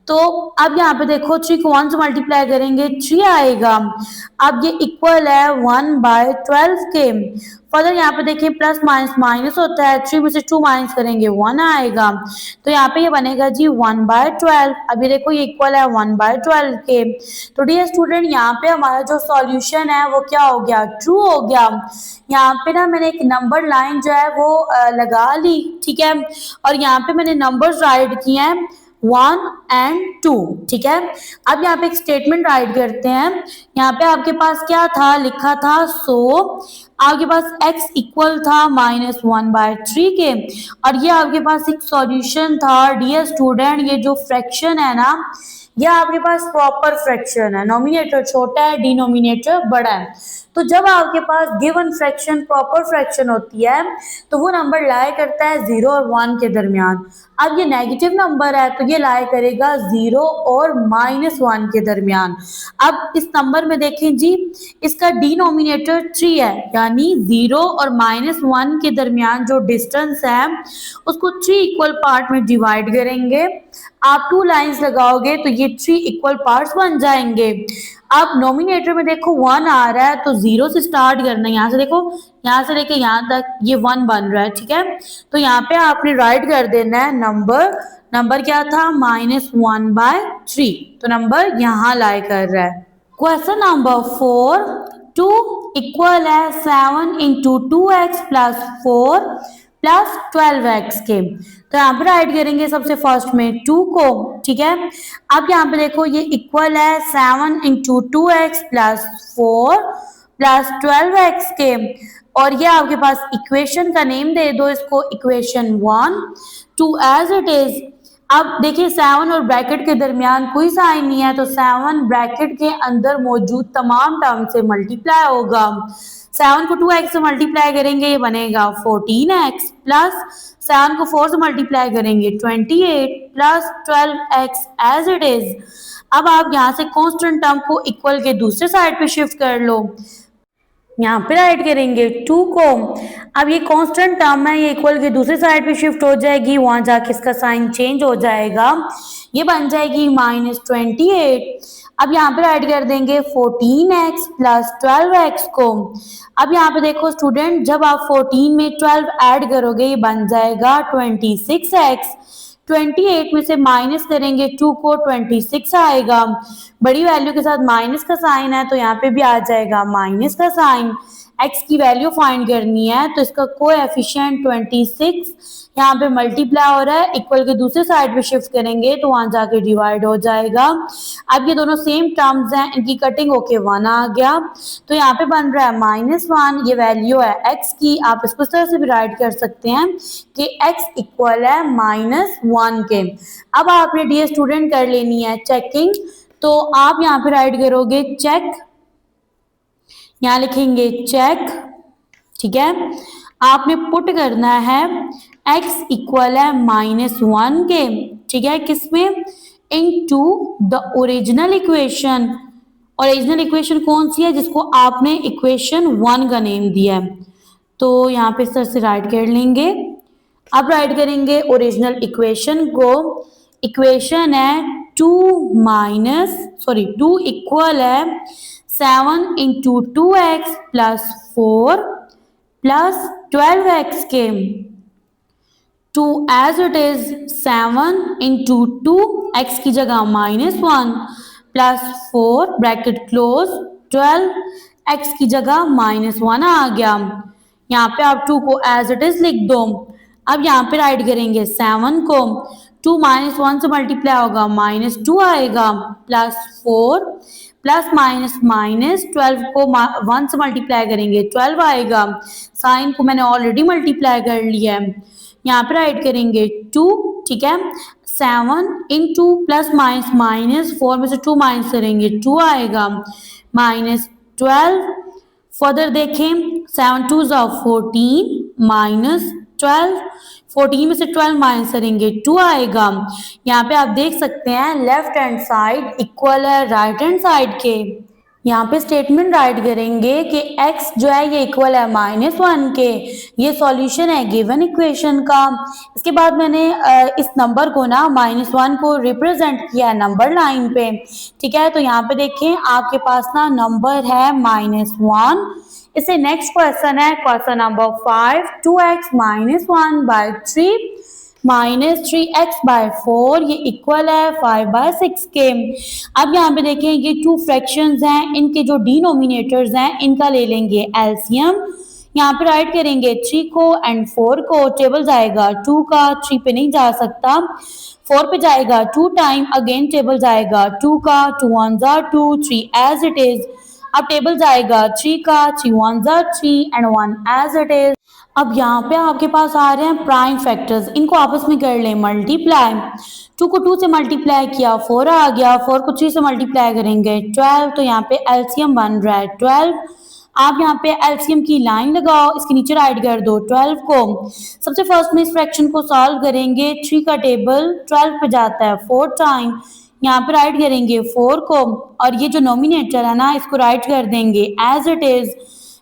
तो अब यहाँ पे देखो 3 को 1 से मल्टीप्लाई करेंगे 3 आएगा। अब ये इक्वल है 1/12 के। फर्दर यहाँ पे देखिए प्लस माइनस माइनस होता है, 3 में से 2 माइनस करेंगे 1 आएगा। तो यहाँ पे ये बनेगा जी 1/12। अभी देखो ये इक्वल है 1/12 के। तो डियर स्टूडेंट यहाँ पे हमारा जो सॉल्यूशन है वो क्या हो गया, ट्रू हो गया। यहाँ पे ना मैंने एक नंबर लाइन जो है वो लगा ली, ठीक है, और यहाँ पे मैंने नंबर्स राइट किए हैं 1 and 2, ठीक है। अब यहाँ पे एक स्टेटमेंट राइट करते हैं। यहाँ पे आपके पास क्या था, लिखा था आपके पास x इक्वल था -1/3 के, और ये आपके पास एक सॉल्यूशन था। डियर स्टूडेंट ये जो फ्रैक्शन है ना, यह आपके पास प्रॉपर फ्रैक्शन है, नोमिनेटर छोटा है डिनोमिनेटर बड़ा है। तो जब आपके पास गिवन फ्रैक्शन प्रॉपर फ्रैक्शन होती है तो वो नंबर लाया करता है 0 और 1 के दरमियान। अब ये नेगेटिव नंबर है तो ये लाया करेगा 0 और -1 के दरमियान। अब इस नंबर में देखें जी, इसका डिनोमिनेटर 3 है, यानी 0 और -1 के दरमियान जो डिस्टेंस है उसको 3 इक्वल पार्ट में डिवाइड करेंगे। आप 2 लाइंस लगाओगे तो ये 3 इक्वल पार्ट्स बन जाएंगे। अब नोमिनेटर में देखो 1 आ रहा है तो 0 से स्टार्ट करना है, यहाँ से देखो, यहाँ से लेके यहाँ तक ये 1 बन रहा है, ठीक है। तो यहाँ पे आपने राइट कर देना है नंबर क्या था -1/3, तो नंबर यहाँ लाई कर रहा है। क्वेश्चन नंबर 4, 2 इक्वल है 7 × 2x + 4 + 12x के। तो यहाँ पे राइट करेंगे सबसे फर्स्ट में 2 को, ठीक है। अब यहाँ पे देखो ये इक्वल है 7 × 2x + 4 + 12x के, और ये आपके पास इक्वेशन का नेम दे दो इसको, इक्वेशन 1, 2 एज इट इज। अब देखिए 7 और ब्रैकेट के दरमियान कोई साइन नहीं है, तो 7 ब्रैकेट के अंदर मौजूद तमाम टर्म से मल्टीप्लाई होगा। 7 को 2x से मल्टीप्लाई करेंगे ये बनेगा 14x, प्लस 7 को 4 से मल्टीप्लाई करेंगे 28 plus 12x as it is. अब आप यहाँ से कांस्टेंट टर्म को इक्वल के दूसरे साइड पे शिफ्ट कर लो, यहाँ पे राइट करेंगे 2 को। अब ये कांस्टेंट टर्म है, ये इक्वल के दूसरे साइड पे शिफ्ट हो जाएगी, वहां जाके इसका साइन चेंज हो जाएगा, ये बन जाएगी -28। अब यहाँ पे राइट कर देंगे 14x + 12x को। अब यहाँ पे देखो स्टूडेंट, जब आप 14 में 12 ऐड करोगे ये बन जाएगा 26x। 28 में से माइनस करेंगे 2 को, 26 आएगा। बड़ी वैल्यू के साथ माइनस का साइन है तो यहाँ पे भी आ जाएगा माइनस का साइन। x की वैल्यू फाइंड करनी है तो इसका कोएफिशिएंट 26 यहाँ पे मल्टीप्लाई हो रहा है, इक्वल के दूसरे साइड पे शिफ्ट करेंगे तो वहां जाके डिवाइड हो जाएगा। अब ये दोनों सेम टर्म्स हैं, इनकी कटिंग होके 1 आ गया, तो यहाँ पे बन रहा है -1। ये वैल्यू है x की, आप इसको इस तरह से भी राइट कर सकते हैं कि x इक्वल है -1 के। अब आपने डियर स्टूडेंट कर लेनी है चेकिंग, तो आप यहाँ पे राइट करोगे चेक, यहाँ लिखेंगे चेक, ठीक है। आपने पुट करना है x इक्वल है -1 के, ठीक है, किसमें, into the original equation. Original equation कौन सी है, जिसको आपने इक्वेशन 1 का नेम दिया है, तो यहाँ पे इस तरह से राइट कर लेंगे। अब राइट करेंगे ओरिजिनल इक्वेशन को, इक्वेशन है 2 इक्वल है 7 × 2x + 4 + 12x के। 2 एज इट इज 7 × 2, x की जगह -1 + 4 ब्रैकेट क्लोज 12, x की जगह -1 आ गया। यहाँ पे आप 2 को एज इट इज लिख दो। अब यहाँ पे राइट करेंगे 7 को, 2 -1 से मल्टीप्लाई होगा -2 आएगा, +4 प्लस माइनस माइनस, 12 को 1 से मल्टीप्लाई करेंगे 12 आएगा, साइन को मैंने ऑलरेडी मल्टीप्लाई कर लिया है, यहाँ पे राइट करेंगे 2, ठीक है। 7 इंटू प्लस माइनस माइनस, 4 में से 2 माइनस करेंगे 2 आएगा, माइनस 12। फर्दर देखें 7 2 14 माइनस 12, 14 में से 12 माइनस करेंगे 2 आएगा। यहाँ पे आप देख सकते हैं लेफ्ट हैंड साइड इक्वल है राइट हैंड साइड के। यहाँ पे स्टेटमेंट राइट करेंगे कि x जो है ये इक्वल है -1 के। ये सॉल्यूशन है गिवन इक्वेशन का। इसके बाद मैंने इस नंबर को ना -1 को रिप्रेजेंट किया है नंबर लाइन पे, ठीक है। तो यहाँ पे देखें आपके पास ना नंबर है -1। इससे नेक्स्ट क्वेश्चन है question number 5, 2x - 1 by 3 -3x/4 ये इक्वल है 5/6 के। अब यहाँ पे देखें ये 2 फ्रैक्शंस हैं, इनके जो डिनोमिनेटर्स हैं इनका ले लेंगे एलसीएम। यहाँ पे राइट करेंगे 3 को एंड 4 को, टेबल जाएगा 2 का, 3 पे नहीं जा सकता, 4 पे जाएगा 2 टाइम, अगेन टेबल जाएगा 2 का, 2 1 2, 3 एज इट इज। अब टेबल जाएगा 3 का, 3 1 3 एंड 1 एज इट इज। अब यहाँ पे आपके पास आ रहे हैं प्राइम फैक्टर्स, इनको आपस में कर लें मल्टीप्लाई। 2 को 2 से मल्टीप्लाई किया 4 आ गया, 4 को 3 से मल्टीप्लाई करेंगे 12, तो यहाँ पे एलसीएम बन रहा है 12। आप यहाँ पे एलसीएम की लाइन लगाओ, इसके नीचे राइट कर दो 12 को। सबसे फर्स्ट में इस फ्रैक्शन को सॉल्व करेंगे, 3 का टेबल 12 पे जाता है 4 टाइम, यहाँ पे राइट करेंगे 4 को, और ये जो नोमिनेटर है ना इसको राइट कर देंगे as it is.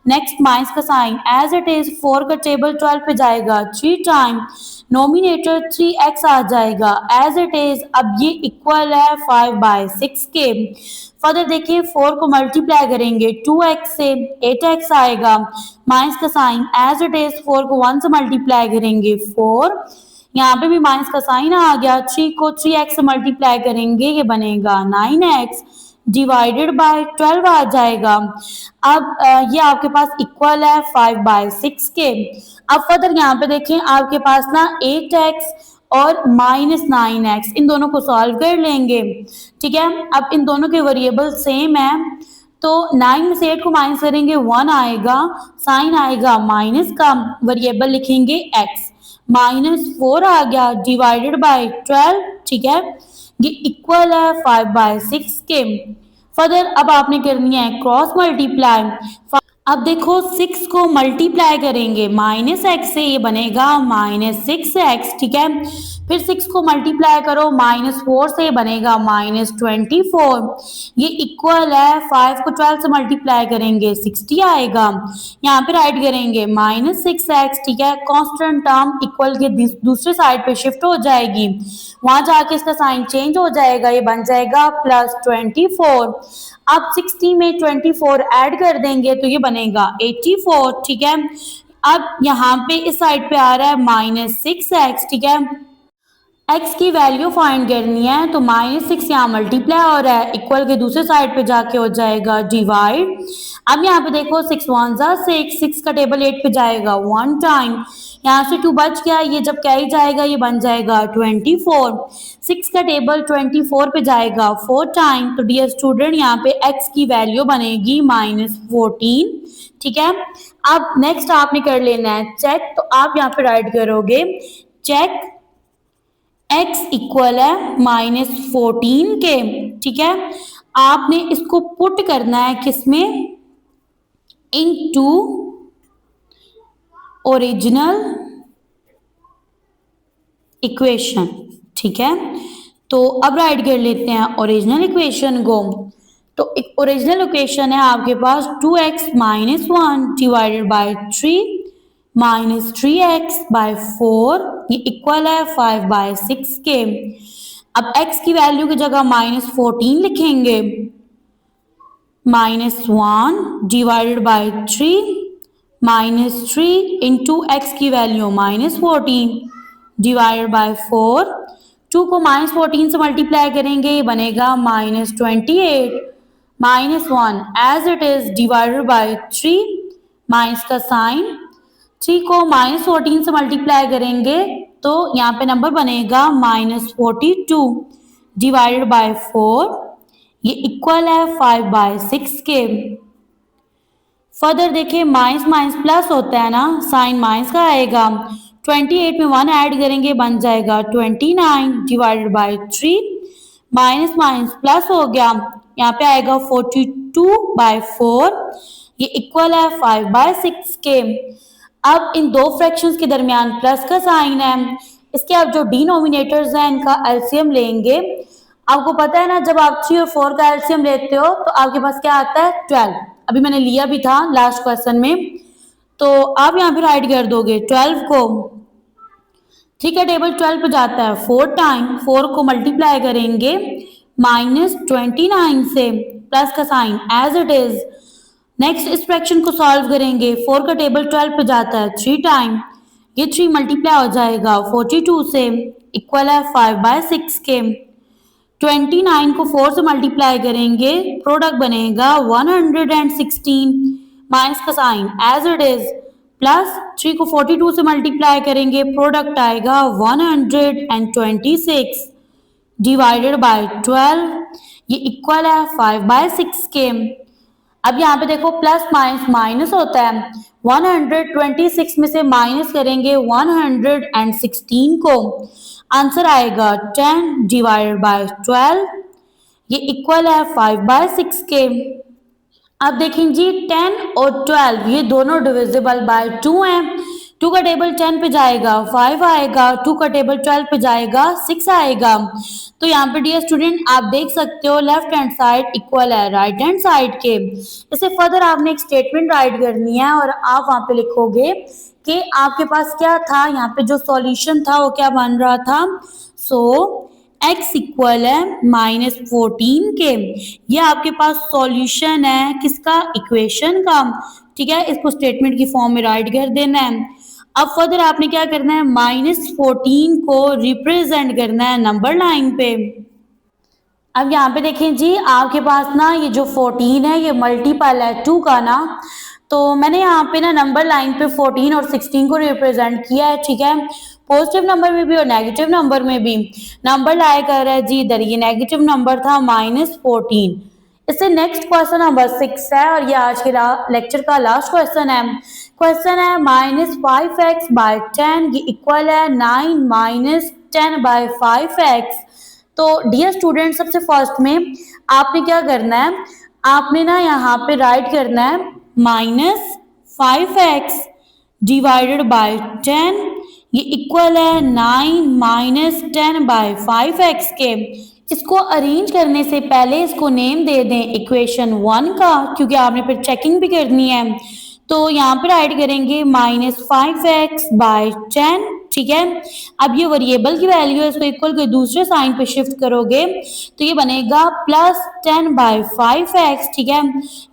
Next minus का साइन एज इट इज, 4 का टेबल 12 पे जाएगा 3 टाइम, नोमिनेटर 3x आ जाएगा एज इट इज। अब ये इक्वल है 5/6 के। फर्दर देखिए 4 को मल्टीप्लाई करेंगे 2x से, 8x आएगा, माइनस का साइन एज इट इज, 4 को 1 से मल्टीप्लाई करेंगे 4, यहाँ पे भी माइनस का साइन आ गया, 3 को 3x से मल्टीप्लाई करेंगे ये बनेगा 9x डिवाइडेड बाय 12 आ जाएगा। अब ये आपके पास इक्वल है 5/6 के। अब फर्दर यहाँ पे देखें आपके पास ना 8x और -9x इन दोनों को सॉल्व कर लेंगे, ठीक है। अब इन दोनों के वेरिएबल सेम है, तो 9 में से 8 को माइनस करेंगे 1 आएगा, साइन आएगा माइनस का, वेरिएबल लिखेंगे x, -4 आ गया डिवाइडेड बाय 12, ठीक है। ये इक्वल है 5/6 के। फर्दर अब आपने करनी है क्रॉस मल्टीप्लाई। अब देखो 6 को मल्टीप्लाई करेंगे -x से, ये बनेगा -6x, ठीक है। फिर 6 को मल्टीप्लाई करो -4 से, बनेगा -24, ये इक्वल है 5 को 12 से मल्टीप्लाई करेंगे 60 आएगा, यहाँ पे राइट करेंगे -6x, ठीक है। कांस्टेंट टर्म इक्वल के दूसरे साइड पे शिफ्ट हो जाएगी, वहां जाके इसका साइन चेंज हो जाएगा, ये बन जाएगा +24। अब 60 में 24 ऐड कर देंगे तो ये बनेगा 84, ठीक है। अब यहाँ पे इस साइड पे आ रहा है -6x, ठीक है। x की वैल्यू फाइंड करनी है, तो -6 यहाँ मल्टीप्लाई हो रहा है, इक्वल के दूसरे साइड पे जाके हो जाएगा डिवाइड। अब यहाँ पे देखो 6 1 6, 6 का टेबल 8 पे जाएगा 1 टाइम, यहाँ से 2 बच गया, ये जब कैरी जाएगा ये बन जाएगा 24, 6 का टेबल 24 पे जाएगा 4 टाइम, तो डियर स्टूडेंट यहाँ पे x की वैल्यू बनेगी -14, ठीक है। अब नेक्स्ट आपने कर लेना है चेक, तो आप यहाँ पे राइट करोगे चेक x इक्वल है -14 के, ठीक है। आपने इसको पुट करना है किसमें, इनटू ओरिजिनल इक्वेशन, ठीक है। तो अब राइट कर लेते हैं ओरिजिनल इक्वेशन को। तो ओरिजिनल इक्वेशन है आपके पास 2x - 1 डिवाइडेड बाय 3 -3x/4, ये इक्वल है 5/6 के। अब x की वैल्यू की जगह -14 लिखेंगे, -1 डिवाइडेड बाय 3 -3 इंटू x की वैल्यू -14 डिवाइडेड बाय 4, 2 को -14 से मल्टीप्लाई करेंगे, ये बनेगा -28, -1 as it is divided by 3, minus का साइन, 3 को -14 से मल्टीप्लाई करेंगे तो यहाँ पे नंबर बनेगा -42 डिवाइडेड बाय 4, ये इक्वल है 5/6 के। फर्दर देखिए माइनस माइनस प्लस होता है ना, साइन माइनस का आएगा। 28 में 1 ऐड करेंगे बन जाएगा 29 divided by 3। Minus minus plus हो गया, यहाँ पे आएगा 42/4। ये इक्वल है 5/6 के। अब इन दो फ्रैक्शंस के दरमियान प्लस का साइन है। इसके अब जो डिनोमिनेटर्स हैं इनका एलसीएम लेंगे। आपको पता है ना, जब आप 3 और 4 का एलसीएम लेते हो तो आपके पास क्या आता है 12। अभी मैंने लिया भी था लास्ट क्वेश्चन में, तो आप यहाँ पे राइट कर दोगे 12 को। ठीक है, टेबल 12 पे जाता है 4 टाइम, 4 को मल्टीप्लाई करेंगे -29 से, प्लस का sign as it is. Next इस फ्रैक्शन को सॉल्व करेंगे, 4 का टेबल 12 पे जाता है 3 टाइम, ये 3 मल्टीप्लाई हो जाएगा 42 से, इक्वल है 5/6 के। 29 को 4 से मल्टीप्लाई करेंगे, प्रोडक्ट बनेगा 116, माइनस का sign as it is, plus 3 को 42 से मल्टीप्लाई करेंगे, प्रोडक्ट आएगा 126 डिवाइडेड बाय 12। ये इक्वल है 5/6 के। अब यहाँ पे देखो प्लस माइनस माइनस होता है, 126 में से माइनस करेंगे 116 को, आंसर आएगा 10 डिवाइडेड बाय 12। ये इक्वल है 5/6 के। अब देखें जी 10 और 12 ये दोनों डिविजिबल बाय 2 हैं। 2 का टेबल 10 पे जाएगा 5 आएगा, 2 का टेबल 12 पे जाएगा 6 आएगा। तो यहाँ पे डियर स्टूडेंट आप देख सकते हो लेफ्ट हैंड साइड इक्वल है राइट हैंड साइड के। इसे फर्दर आपने एक स्टेटमेंट राइट करनी है और आप वहां पे लिखोगे कि आपके पास क्या था, यहाँ पे जो सॉल्यूशन था वो क्या बन रहा था। सो x इक्वल है -14 के। ये आपके पास सॉल्यूशन है किसका, इक्वेशन का। ठीक है, इसको स्टेटमेंट की फॉर्म में राइट कर देना है। अब फर्दर आपने क्या करना है, -14 को रिप्रेजेंट करना है नंबर लाइन पे। अब यहाँ पे देखें जी आपके पास ना ये जो 14 है ये मल्टीपल है 2 का ना, तो मैंने यहाँ पे ना नंबर लाइन पे 14 और 16 को रिप्रेजेंट किया है। ठीक है, पॉजिटिव नंबर में भी और नेगेटिव नंबर में भी। नंबर लाया कर रहा है जी इधर, ये नेगेटिव नंबर था -14। इससे नेक्स्ट क्वेश्चन नंबर 6 है और ये आज के लेक्चर का लास्ट क्वेश्चन है। क्वेश्चन है -5x/10 ये इक्वल है 9 - 10/5x। तो डियर स्टूडेंट सबसे फर्स्ट में आपने क्या करना है, आपने ना यहाँ पे राइट करना है -5x डिवाइडेड बाय 10 ये इक्वल है 9 - 10/5x के। इसको अरेंज करने से पहले इसको नेम दे दें इक्वेशन 1 का, क्योंकि आपने फिर चेकिंग भी करनी है। तो यहाँ पे राइट करेंगे -5x/10। ठीक है, अब ये वेरिएबल की वैल्यू है, इसको इक्वल के दूसरे साइन पे शिफ्ट करोगे तो ये बनेगा +10/5x। ठीक है,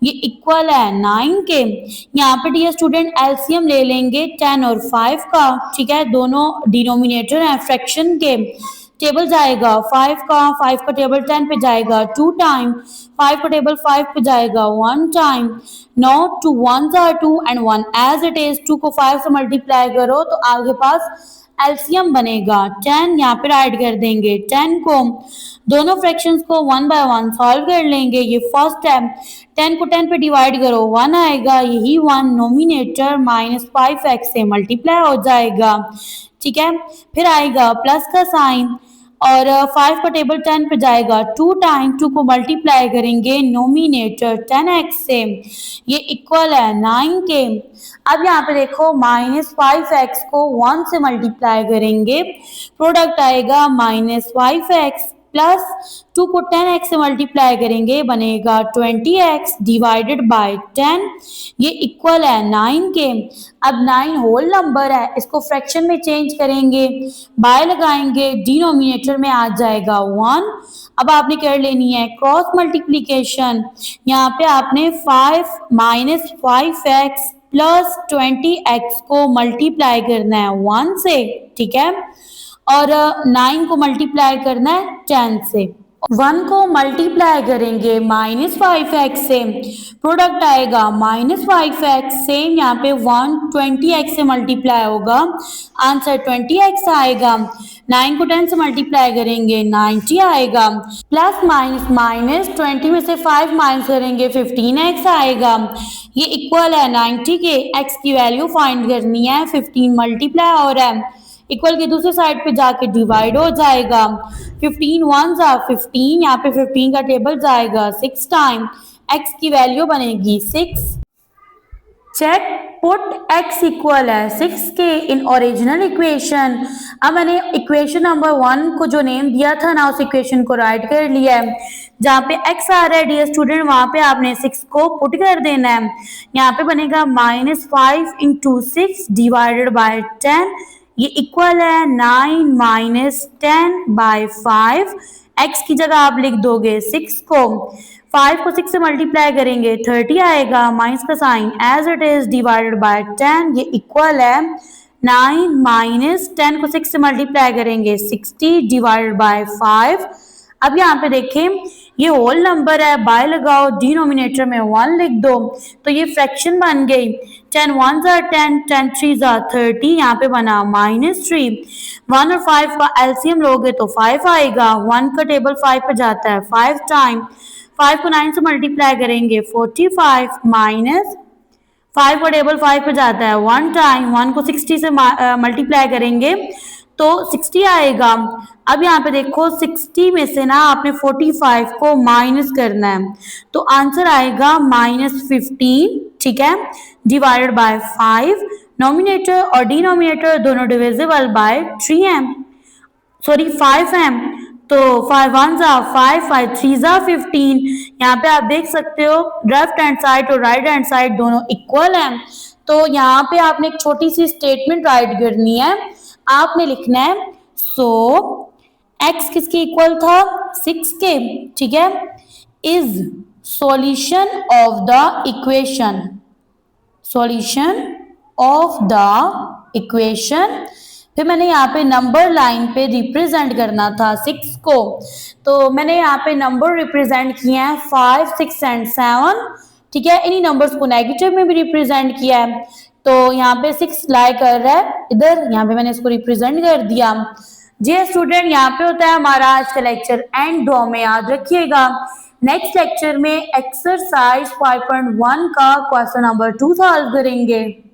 ये इक्वल है 9 के। यहाँ पे डियर स्टूडेंट एलसीएम ले लेंगे 10 और 5 का। ठीक है, दोनों डिनोमिनेटर हैं फ्रैक्शन के। टेबल जाएगा 5 का टेबल 10 पे जाएगा 2 टाइम, 5 का टेबल 5 पे जाएगा 1 time. Now 2 ones are 2 and 1 as it is। 2 को 5 से मल्टीप्लाई करो तो आपके पास एलसीएम बनेगा 10। यहाँ पे राइट कर देंगे 10 को, दोनों फ्रैक्शंस को 1 बाय 1 सॉल्व कर लेंगे। ये फर्स्ट है, 10 को 10 पे डिवाइड करो 1 आएगा, यही 1 नोमिनेटर -5x से मल्टीप्लाई हो जाएगा। ठीक है, फिर आएगा प्लस का साइन और 5 का टेबल 10 पे जाएगा 2 टाइम, 2 को मल्टीप्लाई करेंगे नोमिनेटर 10x से, ये इक्वल है 9 के। अब यहाँ पे देखो -5x को 1 से मल्टीप्लाई करेंगे, प्रोडक्ट आएगा -5x प्लस 2 को 10x से मल्टीप्लाई करेंगे बनेगा 20x डिवाइडेड बाय 10, ये इक्वल है 9 के। अब 9 होल नंबर है, इसको फ्रैक्शन में चेंज करेंगे, बाय लगाएंगे, डिनोमिनेटर में आ जाएगा 1। अब आपने कर लेनी है क्रॉस मल्टीप्लीकेशन, यहाँ पे आपने 5 - 5x प्लस 20x को मल्टीप्लाई करना है 1 से। ठीक है, और 9 को मल्टीप्लाई करना है 10 से। वन को मल्टीप्लाई करेंगे -5x से, प्रोडक्ट आएगा -5x से, यहाँ पे 1 20x से मल्टीप्लाई होगा, आंसर 20x आएगा। 9 को 10 से मल्टीप्लाई करेंगे 90 आएगा, प्लस माइनस माइनस 20 में से 5 माइनस करेंगे 15x आएगा। ये इक्वल है 90 के, x की वैल्यू फाइंड करनी है, 15 मल्टीप्लाई हो रहा है, इक्वल की दूसरी साइड पे जाके डिवाइड हो जाएगा। 15 1 जा 15, यहाँ पे 15 का टेबल जाएगा 6 टाइम, x की वैल्यू बनेगी 6। चेक पुट x इक्वल है 6 के इन ओरिजिनल इक्वेशन। अब मैंने इक्वेशन नंबर 1 को जो नेम दिया था ना, उस इक्वेशन को राइट कर लिया है। जहाँ पे x आ रहा है डियर स्टूडेंट, वहां पे आपने 6 को पुट कर देना है। यहाँ पे बनेगा -5 × 6 डिवाइडेड बाय 10, ये इक्वल है 9 - 10/5। x की जगह आप लिख दोगे 6 को, 5 को 6 से मल्टीप्लाई करेंगे 30 आएगा, माइनस का sign as it is, divided by 10, ये इक्वल है 9 - 10 को 6 से मल्टीप्लाई करेंगे 60 डिवाइडेड बाय 5। अब यहाँ पे देखें ये होल नंबर है, बाय लगाओ, डिनोमिनेटर में 1 लिख दो, तो ये फ्रैक्शन बन गई। 10 1 ज़ा 10, 10 3 ज़ा 30, यहाँ पे बना -3। 1 और 5 का एलसीएम लोगे तो 5 आएगा, 1 का टेबल 5 पे जाता है 5 टाइम, 5 को 9 से मल्टीप्लाई करेंगे 45, माइनस 5 का टेबल 5 पे जाता है 1 टाइम, 1 को 60 से मल्टीप्लाई करेंगे तो 60 आएगा। अब यहाँ पे देखो 60 में से ना आपने 45 को माइनस करना है, तो आंसर आएगा -15, ठीक है, डिवाइडेड बाय 5। नोमिनेटर और डिनोमिनेटर दोनों डिविजिबल बाय 5 है, तो 5 1 ज़ा 5, 5 3 ज़ा 15। यहाँ पे आप देख सकते हो लेफ्ट हैंड साइड और राइट हैंड साइड दोनों इक्वल हैं, तो यहाँ पे आपने एक छोटी सी स्टेटमेंट राइट करनी है। आपने लिखना है x किसके इक्वल था, 6 के, ठीक है, is solution of the equation, solution of the equation. फिर मैंने यहाँ पे नंबर लाइन पे रिप्रेजेंट करना था 6 को, तो मैंने यहाँ पे नंबर रिप्रेजेंट किए हैं 5 6 एंड 7, ठीक है, इन्हीं नंबर्स को नेगेटिव में भी रिप्रेजेंट किया है, तो यहाँ पे 6 लाई कर रहा है इधर, यहाँ पे मैंने इसको रिप्रेजेंट कर दिया। जी स्टूडेंट, यहाँ पे होता है हमारा आज का लेक्चर एंड, दो में याद रखिएगा। नेक्स्ट लेक्चर में एक्सरसाइज 5.1 का क्वेश्चन नंबर 2 सॉल्व करेंगे।